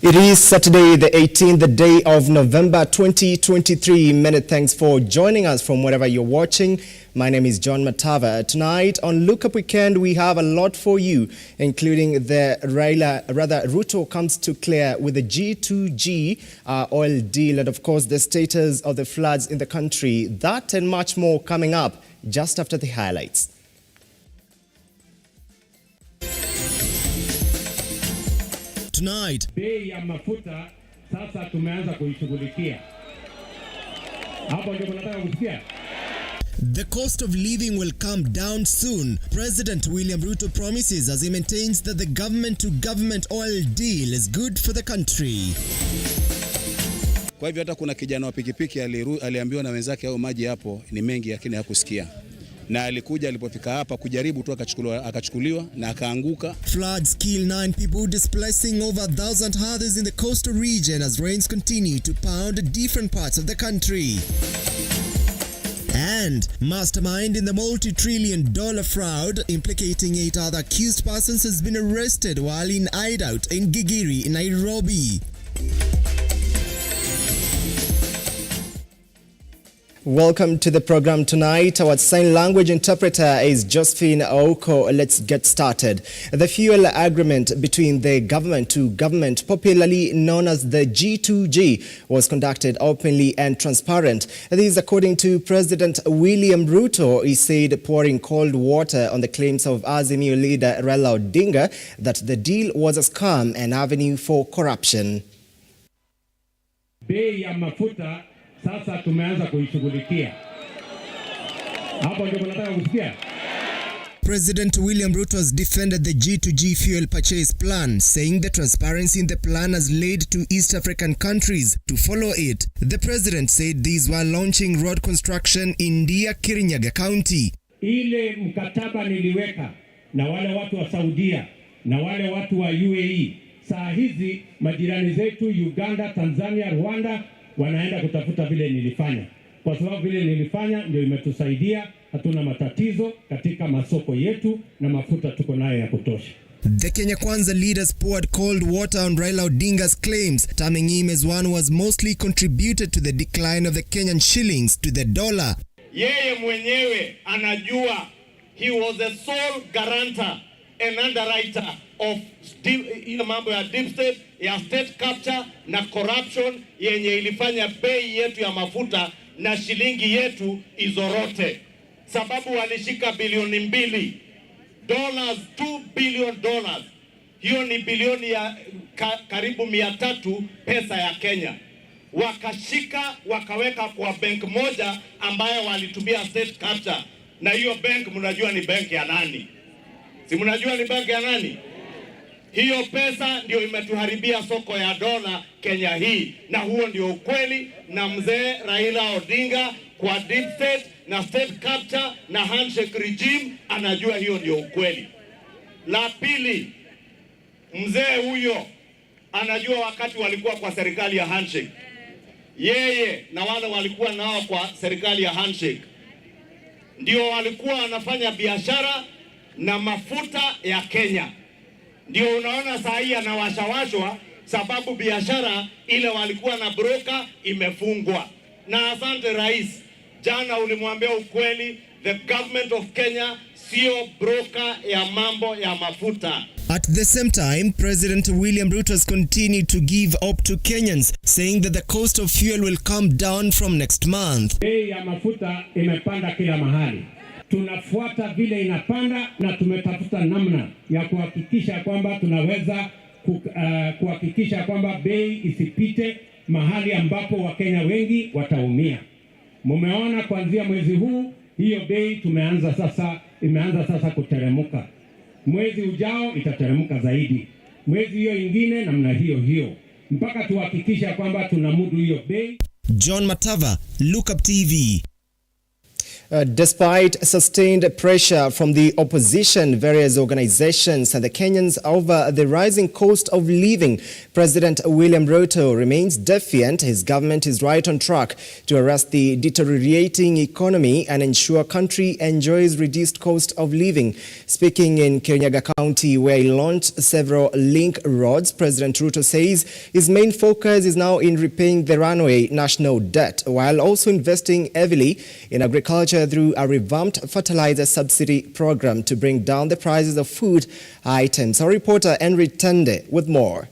It is Saturday, the 18th, the day of November 2023. Many thanks for joining us from wherever you're watching. My name is John Matava. Tonight on Lookup Weekend, we have a lot for you, including the Ruto comes to clear with the G2G oil deal, and of course the status of the floods in the country. That and much more coming up just after the highlights. Tonight, bei ya mafuta sasa tumeanza kuishughulikia. Hapo ndio tunataka kusikia. The cost of living will come down soon. President William Ruto promises as he maintains that the government-to-government oil deal is good for the country. Kwa hivyo hata kuna kijana wa pikipiki aliambiwa na wenzake hao maji hapo ni mengi lakini hakusikia. Na alikuja alipofika hapa kujaribu tu akachukuliwa na akaanguka. Floods kill 9 people, displacing over 1,000 others in the coastal region as rains continue to pound different parts of the country. And Mastermind in the multi-trillion-dollar fraud implicating 8 other accused persons has been arrested while in hideout in Gigiri in Nairobi. Welcome to the program tonight. Our sign language interpreter is Josephine Aoko. Let's get started. The fuel agreement between the government-to-government, popularly known as the G2G, was conducted openly and transparent. This is according to President William Ruto. He said, pouring cold water on the claims of AZIMIO leader RAILA ODINGA that the deal was a scam and avenue for corruption. Bei ya mafuta sasa tumeanza kuishughulikia. Hapo ndio tunataka kusikia. President William Ruto has defended the G2G fuel purchase plan, saying the transparency in the plan has led to East African countries to follow it. The president said these were launching road construction in Kirinyaga County. Ile mkataba niliweka na wale watu wa Saudia na wale watu wa UAE. Saa hizi majirani zetu Uganda, Tanzania, Rwanda wanaenda kutafuta vile nilifanya. Kwa sababu vile nilifanya ndio imetusaidia, hatuna matatizo katika masoko yetu na mafuta tuko nayo ya kutosha. The Kenya Kwanza leaders poured cold water on Raila Odinga's claims, terming him as one who has mostly contributed to the decline of the Kenyan shillings to the dollar. Yeye mwenyewe anajua he was the sole guarantor and underwriter of ile mambo ya deep state, ya state capture na corruption yenye ilifanya bei yetu ya mafuta na shilingi yetu izorote. Sababu walishika bilioni 2 dollars, $2 billion. Hiyo ni bilioni ya karibu 300 pesa ya Kenya. Wakashika wakaweka kwa bank moja ambayo walitumia state capture, na hiyo bank mnajua ni bank ya nani? Si mnajua ni bank ya nani? Hiyo pesa ndio imetuharibia soko ya dola Kenya hii, na huo ndio ukweli. Na mzee Raila Odinga kwa deep state na state capture na handshake regime anajua hiyo ndio ukweli. La pili, mzee huyo anajua wakati walikuwa kwa serikali ya handshake, yeye na wale walikuwa nao kwa serikali ya handshake ndio walikuwa wanafanya biashara na mafuta ya Kenya. Ndio unaona saa hii anawashawashwa sababu biashara ile walikuwa na broker imefungwa. Na asante rais, jana ulimwambia ukweli, the government of Kenya sio broker ya mambo ya mafuta. At the same time, President William Ruto has continued to give hope to Kenyans, saying that the cost of fuel will come down from next month. Bei ya mafuta imepanda kila mahali. Tunafuata vile inapanda na tumetafuta namna ya kuhakikisha kwamba tunaweza kuhakikisha kwamba bei isipite mahali ambapo Wakenya wengi wataumia. Mumeona kuanzia mwezi huu hiyo bei imeanza sasa kuteremuka. Mwezi ujao itateremuka zaidi. Mwezi hiyo ingine namna hiyo mpaka tuhakikisha kwamba tunamudu hiyo bei. John Matava, Lookuptv. Despite sustained pressure from the opposition, various organizations and the Kenyans over the rising cost of living, President William Ruto remains defiant. His government is right on track to arrest the deteriorating economy and ensure country enjoys reduced cost of living. Speaking in Kirinyaga County, where he launched several link roads, President Ruto says his main focus is now in repaying the runaway national debt, while also investing heavily in agriculture through a revamped fertilizer subsidy program to bring down the prices of food items. Our reporter Henry Tende with more.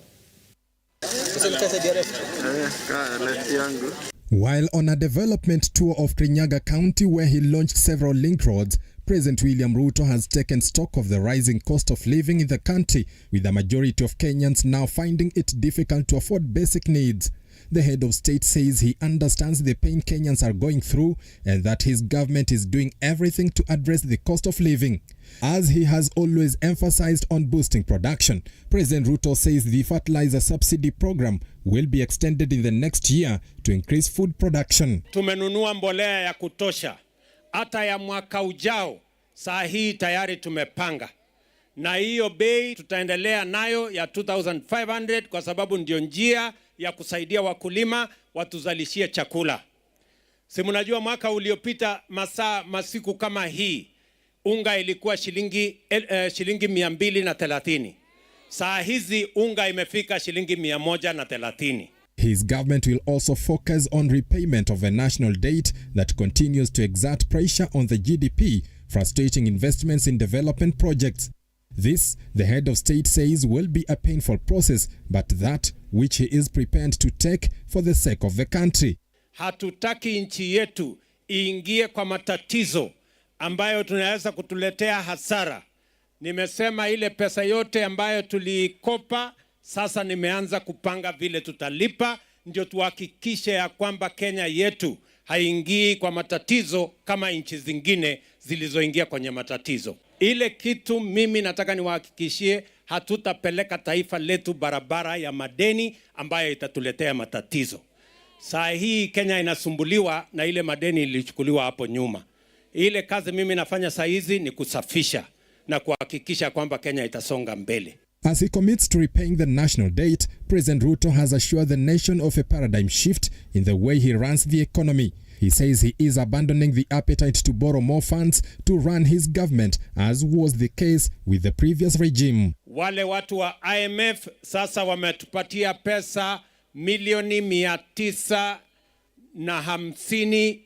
While on a development tour of Kirinyaga County, where he launched several link roads, President William Ruto has taken stock of the rising cost of living in the country, with the majority of Kenyans now finding it difficult to afford basic needs. The head of state says he understands the pain Kenyans are going through and that his government is doing everything to address the cost of living. As he has always emphasized on boosting production, President Ruto says the fertilizer subsidy program will be extended in the next year to increase food production. Tumenunua mbolea ya kutosha. Hata ya mwaka ujao, saa hii tayari tumepanga. Na hiyo bei tutaendelea nayo ya 2,500 kwa sababu ndio njia ya kusaidia wakulima watuzalishie chakula. Si mnajua mwaka uliopita masiku kama hii, unga ilikuwa shilingi 230. Saa hizi unga imefika shilingi 130. His government will also focus on repayment of a national debt that continues to exert pressure on the GDP, frustrating investments in development projects. This, the head of state says, will be a painful process, but that which he is prepared to take for the sake of the country. Hatutaki nchi yetu iingie kwa matatizo ambayo tunaweza kutuletea hasara. Nimesema ile pesa yote ambayo tulikopa, sasa nimeanza kupanga vile tutalipa, ndio tuhakikishe ya kwamba Kenya yetu haingii kwa matatizo kama nchi zingine zilizoingia kwenye matatizo. Ile kitu mimi nataka niwahakikishie, hatutapeleka taifa letu barabara ya madeni ambayo itatuletea matatizo. Saa hii Kenya inasumbuliwa na ile madeni ilichukuliwa hapo nyuma. Ile kazi mimi nafanya saa hizi ni kusafisha na kuhakikisha kwamba Kenya itasonga mbele. As he commits to repaying the national debt, President Ruto has assured the nation of a paradigm shift in the way he runs the economy. He says he is abandoning the appetite to borrow more funds to run his government, as was the case with the previous regime. Wale watu wa IMF sasa wametupatia pesa milioni 950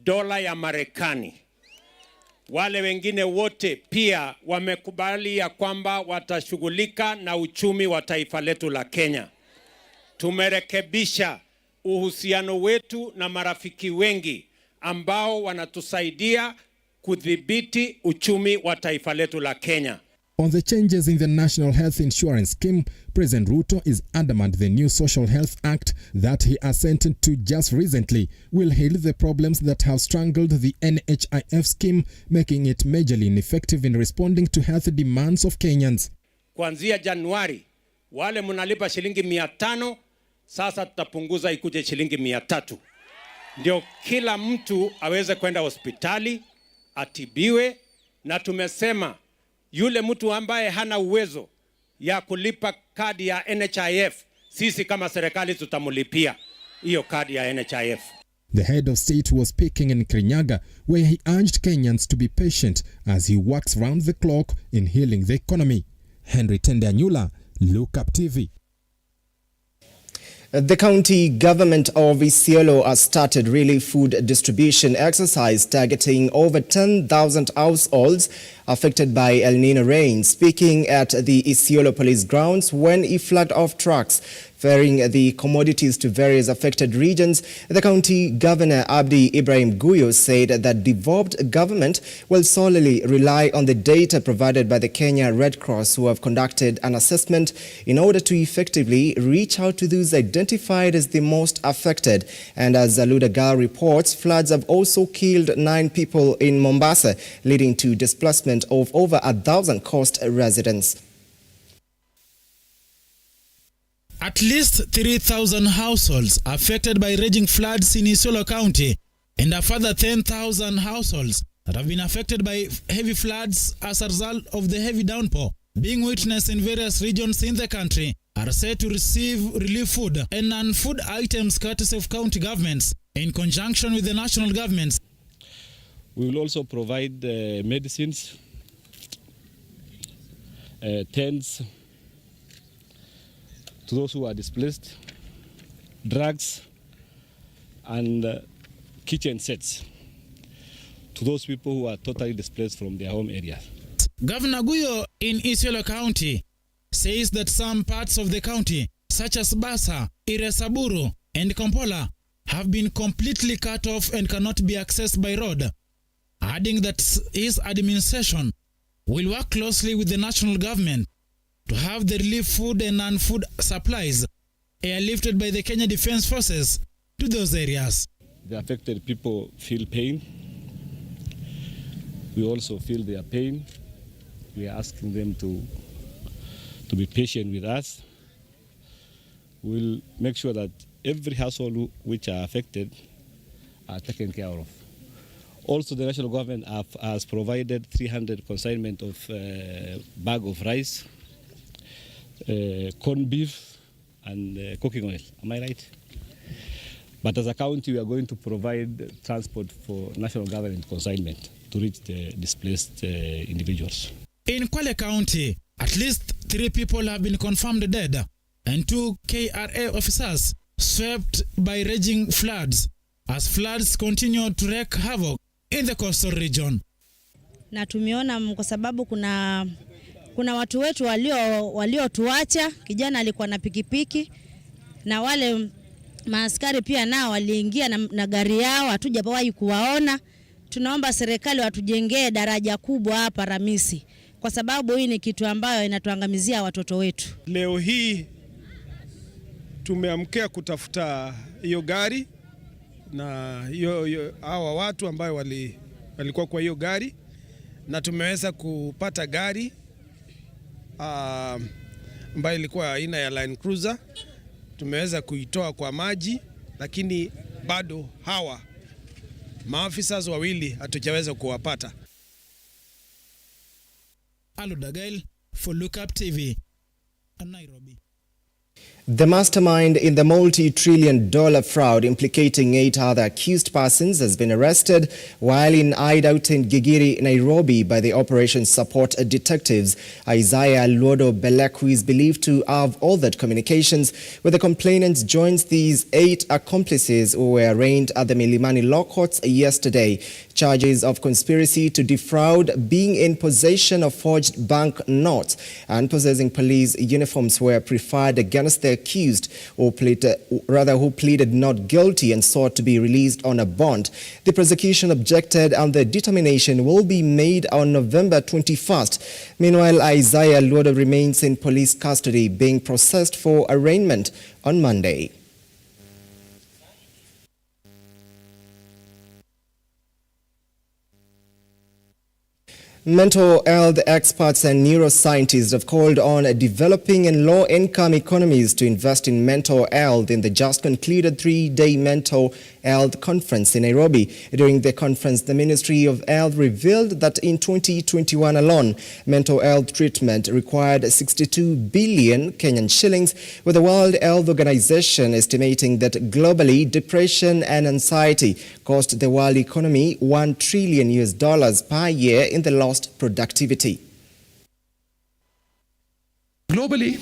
dola ya Marekani. Wale wengine wote pia wamekubali ya kwamba watashughulika na uchumi wa taifa letu la Kenya. Tumerekebisha uhusiano wetu na marafiki wengi ambao wanatusaidia kudhibiti uchumi wa taifa letu la Kenya. On the changes in the National Health Insurance Scheme, President Ruto is adamant the new Social Health Act that he assented to just recently will heal the problems that have strangled the NHIF scheme, making it majorly ineffective in responding to health demands of Kenyans. Kuanzia Januari, wale mnalipa shilingi 500, sasa tutapunguza ikuje shilingi 300. Ndio kila mtu aweze kwenda hospitali, atibiwe, na tumesema yule mtu ambaye hana uwezo ya kulipa kadi ya NHIF, sisi kama serikali tutamulipia hiyo kadi ya NHIF. The head of state was speaking in Kirinyaga, where he urged Kenyans to be patient as he works round the clock in healing the economy. Henry Tende, Lookuptv. The county government of Isiolo has started relief food distribution exercise targeting over 10,000 households affected by El Nino rain. Speaking at the Isiolo police grounds when he flagged off trucks ferrying the commodities to various affected regions, the county governor Abdi Ibrahim Guyo said that devolved government will solely rely on the data provided by the Kenya Red Cross, who have conducted an assessment in order to effectively reach out to those identified as the most affected. And as Ludagal reports, floods have also killed 9 people in Mombasa, leading to displacement of over 1,000 coast residents. At least 3,000 households affected by raging floods in Isiolo County and a further 10,000 households that have been affected by heavy floods as a result of the heavy downpour being witnessed in various regions in the country are set to receive relief food and non-food items courtesy of county governments in conjunction with the national governments. We will also provide medicines, tents to those who are displaced, drugs, and kitchen sets to those people who are totally displaced from their home areas. Governor Guyo in Isiolo County says that some parts of the county, such as Basa, Iresaburu, and Kompola, have been completely cut off and cannot be accessed by road, adding that his administration will work closely with the national government to have the relief food and non-food supplies airlifted by the Kenya Defence Forces to those areas. The affected people feel pain. We also feel their pain. We are asking them to be patient with us. We'll make sure that every household which are affected are taken care of. Also, the national government has provided 300 consignment of bag of rice, corned beef, and cooking oil. Am I right? But as a county, we are going to provide transport for national government consignment to reach the displaced individuals. In Kwale County, at least 3 people have been confirmed dead and 2 KRA officers swept by raging floods as floods continue to wreak havoc in the coastal region. Na tumeona kwa sababu kuna watu wetu waliotuacha, kijana alikuwa na pikipiki na wale maaskari pia nao waliingia na gari yao, hatujawahi kuwaona. Tunaomba serikali watujengee daraja kubwa hapa Ramisi, kwa sababu hii ni kitu ambayo inatuangamizia watoto wetu. Leo hii tumeamkia kutafuta hiyo gari na hawa watu ambao walikuwa kwa hiyo gari, na tumeweza kupata gari ambayo ilikuwa aina ya Land Cruiser. Tumeweza kuitoa kwa maji, lakini bado hawa maafisa wawili hatujaweza kuwapata. Aludagail for Lookuptv, Nairobi. The mastermind in the multi-trillion-dollar fraud implicating 8 other accused persons has been arrested while in hideout in Gigiri, Nairobi by the Operation Support detectives. Isaiah Luodo Belek, who is believed to have ordered communications with the complainants, joins these 8 accomplices who were arraigned at the Milimani Law Courts yesterday. Charges of conspiracy to defraud, being in possession of forged bank notes, and possessing police uniforms were preferred against the accused, who pleaded not guilty and sought to be released on a bond. The prosecution objected, and the determination will be made on November 21st. Meanwhile, Isaiah Luodo remains in police custody, being processed for arraignment on Monday. Mental health experts and neuroscientists have called on developing and low-income economies to invest in mental health in the just concluded 3-day mental health conference in Nairobi. During the conference, the Ministry of Health revealed that in 2021 alone, mental health treatment required 62 billion Kenyan shillings, with the World Health Organization estimating that globally depression and anxiety cost the world economy $1 trillion per year in the lost productivity. Globally,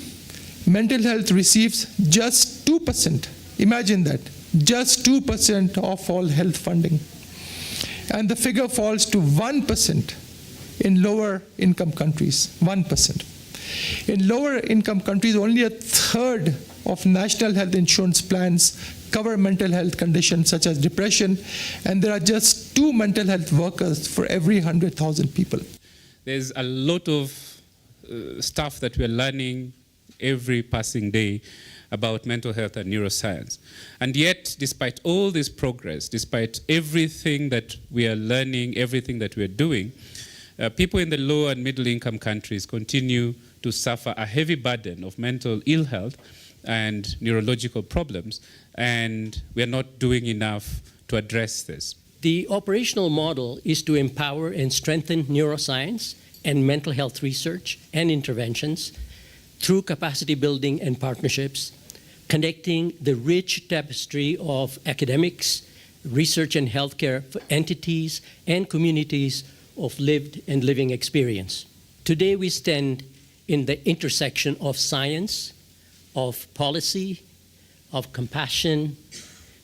mental health receives just 2%. Imagine that, just 2% of all health funding. And the figure falls to 1% in lower income countries, 1%. In lower income countries, only a third of national health insurance plans cover mental health conditions such as depression, and there are just 2 mental health workers for every 100,000 people. There's a lot of stuff that we're learning every passing day about mental health and neuroscience. And yet, despite all this progress, despite everything that we are learning, everything that we're doing, people in the low and middle income countries continue to suffer a heavy burden of mental ill health and neurological problems, and we're not doing enough to address this. The operational model is to empower and strengthen neuroscience and mental health research and interventions through capacity building and partnerships, connecting the rich tapestry of academics, research and healthcare entities, and communities of lived and living experience. Today we stand in the intersection of science, of policy, of compassion.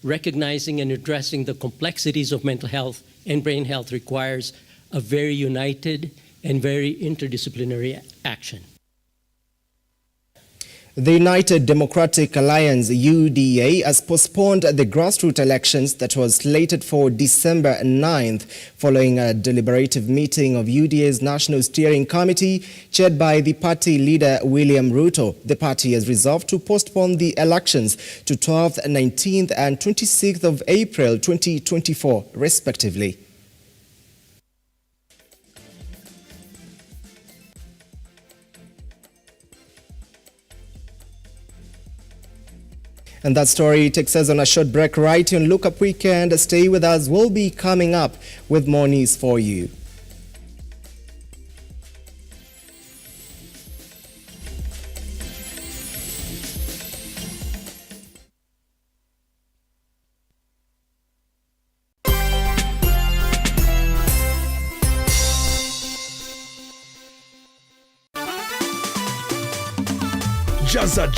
Recognizing and addressing the complexities of mental health and brain health requires a very united and very interdisciplinary action. The United Democratic Alliance, UDA, has postponed the grassroots elections that was slated for December 9th, following a deliberative meeting of UDA's National Steering Committee, chaired by the party leader William Ruto. The party has resolved to postpone the elections to 12th, 19th and 26th of April 2024, respectively. And that story takes us on a short break right here on Look Up Weekend. Stay with us. We'll be coming up with more news for you.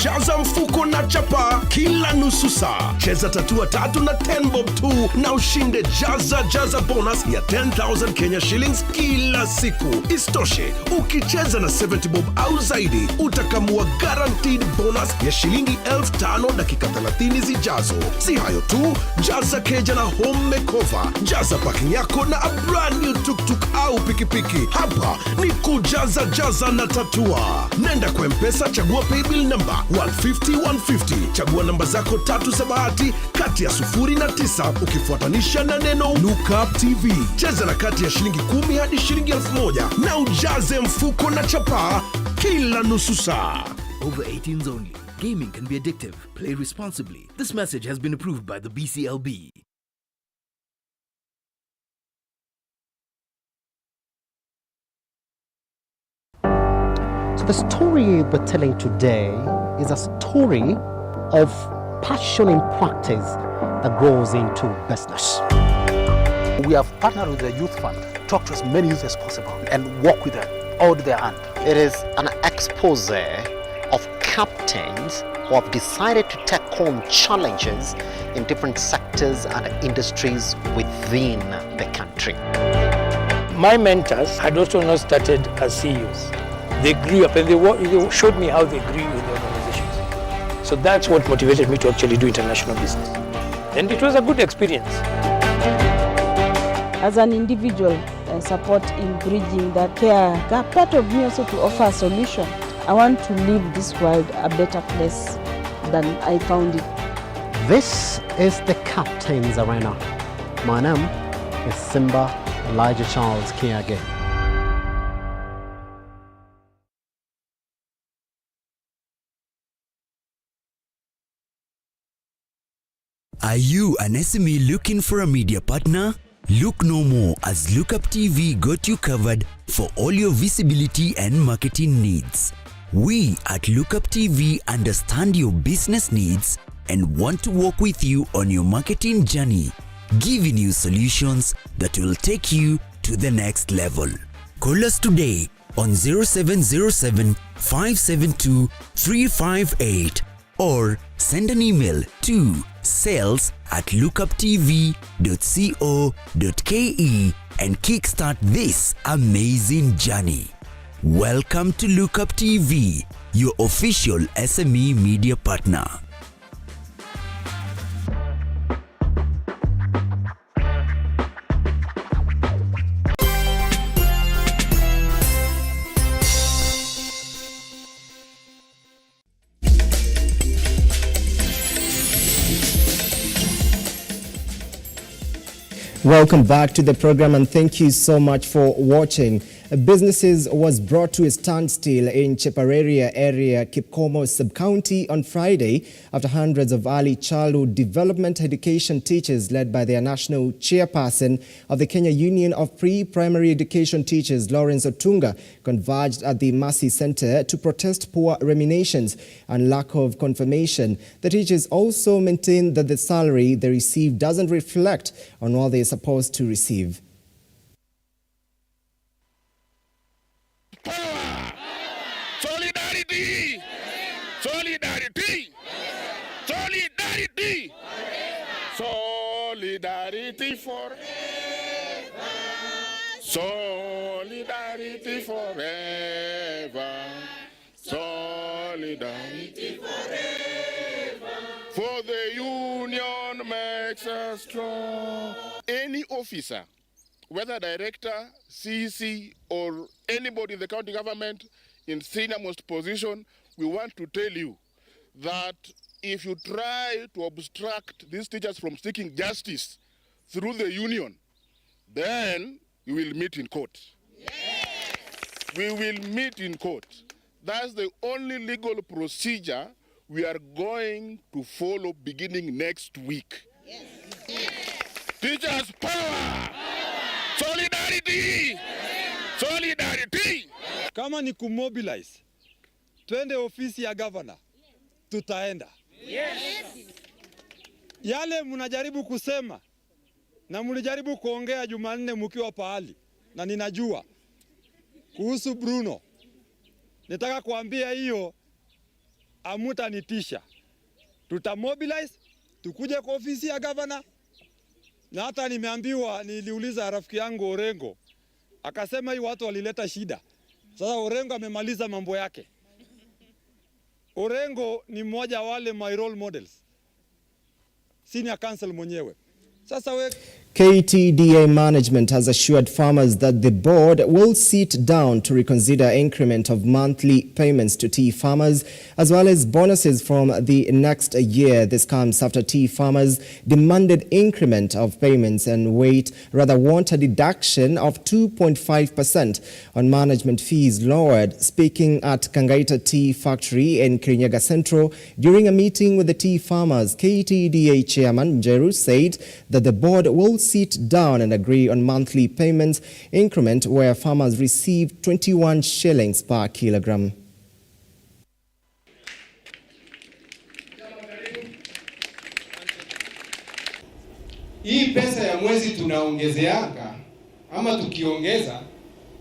Jaza mfuko na chapa kila nusu saa. Cheza tatua tatu na 10 bob tu na ushinde jaza bonus ya 10,000 Kenya shillings kila siku. Istoshe, ukicheza na 70 bob au zaidi, utakamua guaranteed bonus ya shilingi 5,000 dakika 30 zijazo. Si hayo tu, jaza keja na home makeover. Jaza parking yako na a brand new tuk-tuk au pikipiki. Hapa ni kujaza na tatua. Nenda kwa M-Pesa, chagua paybill number 150 chagua namba zako 3 za bahati kati ya 0 na 9 ukifuatanisha na neno Lookuptv. Cheza na kati ya shilingi 10 hadi shilingi 1,000 na ujaze mfuko na chapa kila nusu saa. Over 18s only. Gaming can be addictive. Play responsibly. This message has been approved by the BCLB. The story we're telling today is a story of passion in practice that grows into business. We have partnered with the Youth Fund, talk to as many youth as possible and work with them, hold their hand. It is an expose of captains who have decided to take on challenges in different sectors and industries within the country. My mentors had also not started as CEOs. They grew up and they showed me how they grew in the organizations. So that's what motivated me to actually do international business. And it was a good experience. As an individual, support in bridging the care gap, part of me also to offer a solution. I want to leave this world a better place than I found it. This is the Captain's Arena. My name is Simba Elijah Charles Kiage. Are you an SME looking for a media partner? Look no more, as Lookuptv got you covered for all your visibility and marketing needs. We at Lookuptv understand your business needs and want to work with you on your marketing journey, giving you solutions that will take you to the next level. Call us today on 0707 572 358 or send an email to sales@lookuptv.co.ke and kickstart this amazing journey. Welcome to Lookuptv, your official SME media partner. Welcome back to the program and thank you so much for watching. Businesses was brought to a standstill in Chepareria area, Kipkomo sub-county on Friday after hundreds of early childhood development education teachers led by their national chairperson of the Kenya Union of Pre-Primary Education Teachers, Lawrence Otunga, converged at the Mercy Center to protest poor remunerations and lack of confirmation. The teachers also maintain that the salary they receive doesn't reflect on what they are supposed to receive. Solidarity! Solidarity! Solidarity! Solidarity forever! Solidarity forever! Solidarity forever! For the union makes us strong. Any officer, whether director, CC, or anybody in the county government in senior most position, we want to tell you that if you try to obstruct these teachers from seeking justice through the union, then we will meet in court. Yes. We will meet in court. That's the only legal procedure we are going to follow beginning next week. Yes. Yes. Teachers power! Solidarity! Solidarity! Kama ni kumobilize, twende ofisi ya governor, tutaenda. Yes. Yale mnajaribu kusema na mlijaribu kuongea Jumanne mkiwa pahali, na ninajua kuhusu Bruno, nitaka kuambia hiyo amutanitisha. Tutamobilize, tukuje kwa ofisi ya governor, na hata nimeambiwa, niliuliza rafiki yangu Orengo, akasema hii watu walileta shida. Sasa Orengo amemaliza mambo yake. Orengo ni mmoja wale my role models. Senior counsel mwenyewe. Sasa KTDA management has assured farmers that the board will sit down to reconsider increment of monthly payments to tea farmers as well as bonuses from the next year. This comes after tea farmers demanded increment of payments and want a deduction of 2.5% on management fees lowered. Speaking at Kangaita Tea Factory in Kirinyaga Central during a meeting with the tea farmers, KTDA chairman Njeru said that the board will sit down and agree on monthly payments increment where farmers receive 21 shillings per kilogram. Hii pesa ya mwezi tunaongezeaka ama tukiongeza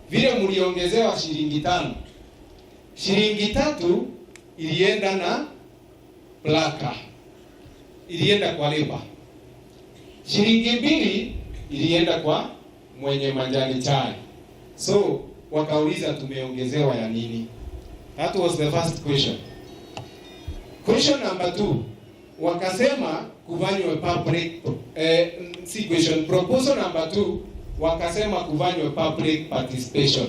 vile mliongezewa shilingi 5. Shilingi 3 ilienda na plaka. Ilienda kwa leba. Shilingi 2 ilienda kwa mwenye majani chai. So wakauliza tumeongezewa ya nini? That was the first question. Question number 2, wakasema kufanywe public proposal number 2, wakasema kufanywe public participation.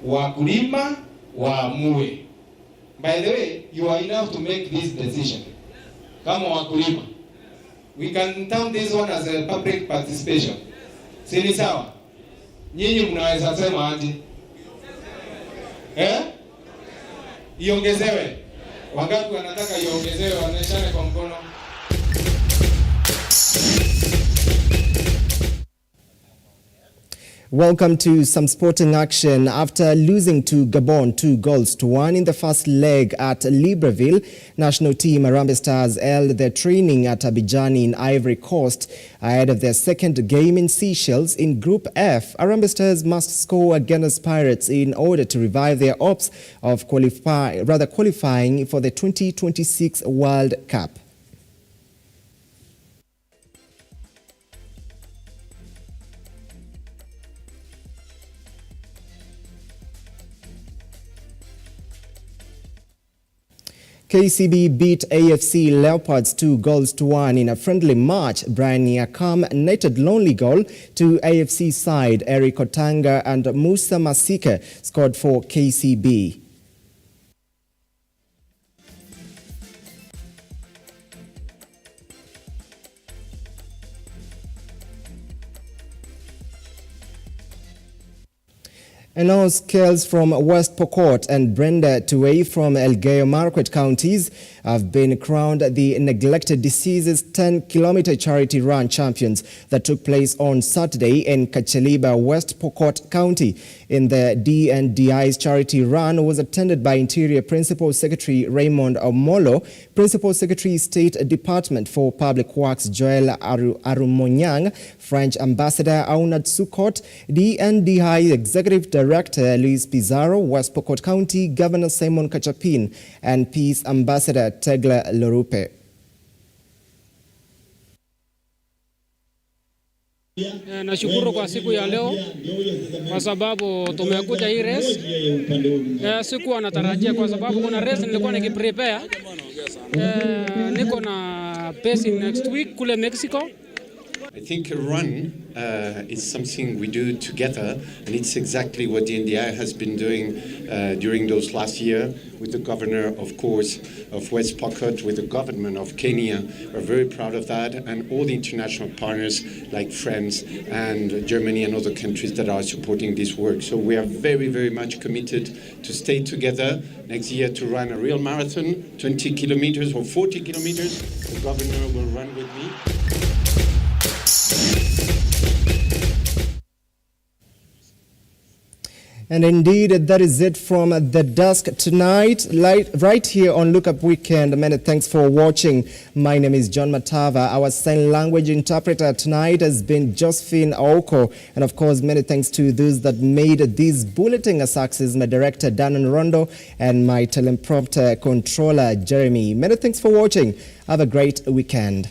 Wakulima waamue. By the way, you are enough to make this decision. Kama wakulima, we can term this one as a public participation. Sini sawa? Nyinyi mnaweza sema aje? Iongezewe. Wangapi wanataka iongezewe, waonyeshane kwa mkono. Welcome to some sporting action. After losing to Gabon 2-1 in the first leg at Libreville, national team Harambee Stars held their training at Abidjan in Ivory Coast ahead of their second game in Seychelles. In Group F, Harambee Stars must score against Pirates in order to revive their hopes of qualifying for the 2026 World Cup. KCB beat AFC Leopards 2-1 in a friendly match. Brian Nyakam netted lonely goal to AFC side. Eric Otanga and Musa Masika scored for KCB. And now scales from West Pokot and Brenda Tuwei from Elgeyo Marakwet counties have been crowned the Neglected Diseases 10-kilometer charity run champions that took place on Saturday in Kacheliba, West Pokot County. In the DNDI's charity run was attended by Interior Principal Secretary Raymond Omolo, Principal Secretary State Department for Public Works Joel Arumonyang, French Ambassador Aunad Sukot, DNDI Executive Director Luis Pizarro, West Pokot County Governor Simon Kachapin, and Peace Ambassador Tegla Lorupe. Nashukuru kwa siku ya leo kwa sababu tumekuja hii race. Sikuwa natarajia kwa sababu kuna race nilikuwa nikiprepare. Niko na pacing next week kule Mexico. I think a run is something we do together, and it's exactly what the NDI has been doing during those last year with the governor, of course, of West Pokot, with the government of Kenya. We're very proud of that, and all the international partners like France and Germany and other countries that are supporting this work. So we are very, very much committed to stay together next year to run a real marathon, 20 kilometers or 40 kilometers. The governor will run with me. And indeed, that is it from the desk tonight, right here on Lookup Weekend. Many thanks for watching. My name is John Matava. Our sign language interpreter tonight has been Josephine Aoko. And of course, many thanks to those that made this bulletin a success, my director, Danon Rondo, and my teleprompter controller, Jeremy. Many thanks for watching. Have a great weekend.